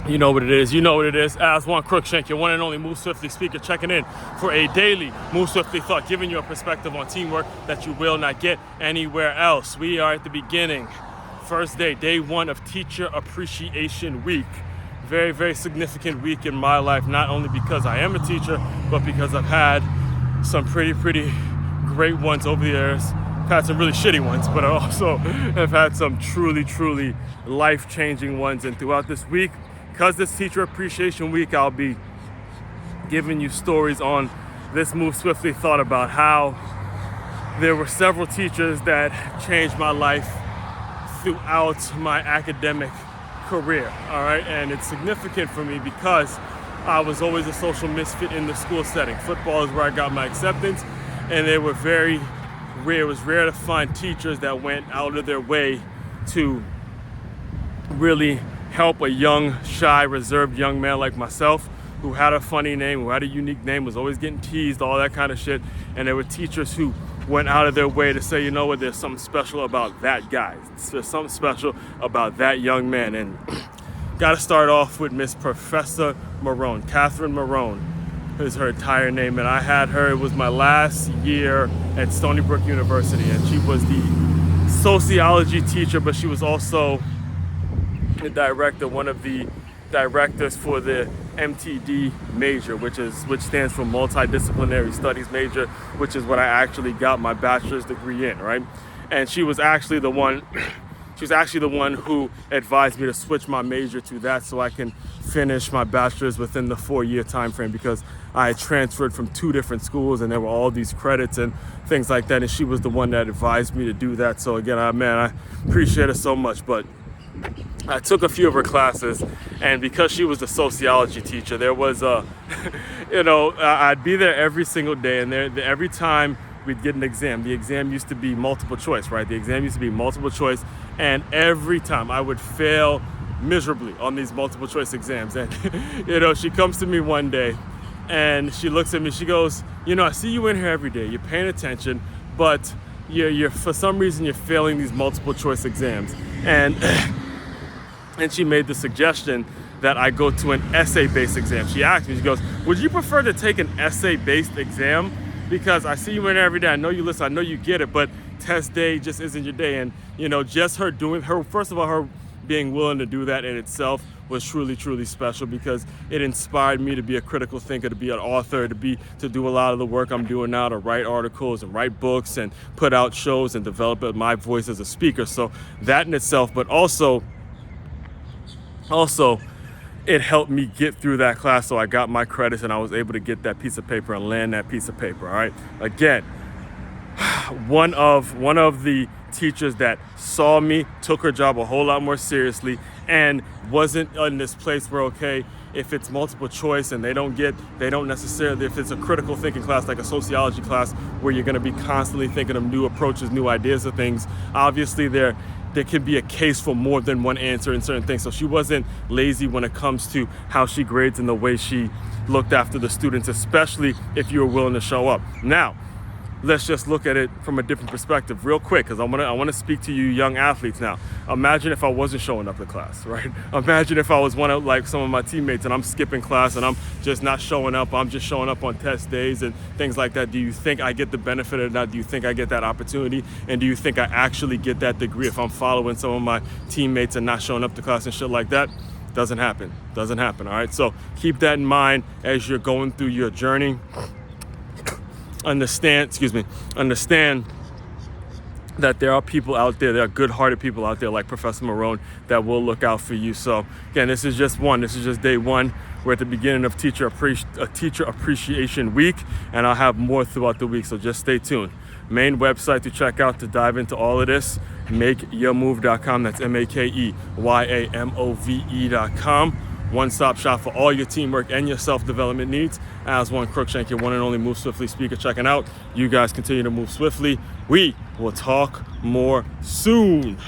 You know what it is. You know what it is. Aswand Cruickshank, your one and only Move Swiftly speaker, checking in for a daily Move Swiftly thought, giving you a perspective on teamwork that you will not get anywhere else. We are at the beginning, first day one of Teacher Appreciation Week. Very, very significant week in my life, not only because I am a teacher, but because I've had some pretty great ones over the years. I've had some really shitty ones, but I also have had some truly life-changing ones. And throughout this week, because this Teacher Appreciation Week, I'll be giving you stories on this Move Swiftly thought about how there were several teachers that changed my life throughout my academic career, all right? And it's significant for me because I was always a social misfit in the school setting. Football is where I got my acceptance, and they were very rare. It was rare to find teachers that went out of their way to really help a young, shy, reserved young man like myself who had a funny name, who had a unique name, was always getting teased, all that kind of shit. And there were teachers who went out of their way to say, you know what, there's something special about that guy. There's something special about that young man. And got to start off with Miss Professor Marone. Catherine Marone is her entire name. And I had her, it was my last year at Stony Brook University. And she was the sociology teacher, but she was also the director, one of the directors for the MTD major, which stands for multidisciplinary studies major, which is what I actually got my bachelor's degree in, right? And she was actually the one who advised me to switch my major to that so I can finish my bachelor's within the 4-year time frame, because I had transferred from 2 different schools and there were all these credits and things like that, and she was the one that advised me to do that. So again, I appreciate her so much. But I took a few of her classes, and because she was the sociology teacher, there was I'd be there every single day, and every time we'd get an exam, the exam used to be multiple choice, right? The exam used to be multiple choice, and every time I would fail miserably on these multiple choice exams. And, she comes to me one day, and she looks at me, she goes, I see you in here every day, you're paying attention, but you're for some reason you're failing these multiple choice exams. And she made the suggestion that I go to an essay-based exam. She asked me, she goes, would you prefer to take an essay-based exam? Because I see you in there every day, I know you listen, I know you get it, but test day just isn't your day. And, just her first of all, her being willing to do that in itself was truly special, because it inspired me to be a critical thinker, to be an author, to do a lot of the work I'm doing now, to write articles and write books and put out shows and develop my voice as a speaker. So that in itself, but also it helped me get through that class, so I got my credits and I was able to get that piece of paper and land that piece of paper. All right, again, one of the teachers that saw me, took her job a whole lot more seriously, and wasn't in this place where, okay, if it's multiple choice and they don't necessarily, if it's a critical thinking class like a sociology class where you're going to be constantly thinking of new approaches, new ideas of things, obviously there can be a case for more than one answer in certain things. So she wasn't lazy when it comes to how she grades and the way she looked after the students, especially if you were willing to show up. Now, let's just look at it from a different perspective real quick, because I want to speak to you young athletes now. Imagine if I wasn't showing up to class, right? Imagine if I was one of like some of my teammates and I'm skipping class and I'm just not showing up. I'm just showing up on test days and things like that. Do you think I get the benefit of that? Do you think I get that opportunity? And do you think I actually get that degree if I'm following some of my teammates and not showing up to class and shit like that? Doesn't happen, all right? So keep that in mind as you're going through your journey. Understand that there are people out there, there are good-hearted people out there like Professor Marone that will look out for you. So again, this is just day one. We're at the beginning of Teacher Appreciation Week, and I'll have more throughout the week, so just stay tuned. Main website to check out to dive into all of this, makeyourmove.com. That's makeyourmove.com. One-stop shop for all your teamwork and your self-development needs. Aswand Cruickshank, your one and only Move Swiftly speaker, checking out. You guys continue to move swiftly. We will talk more soon.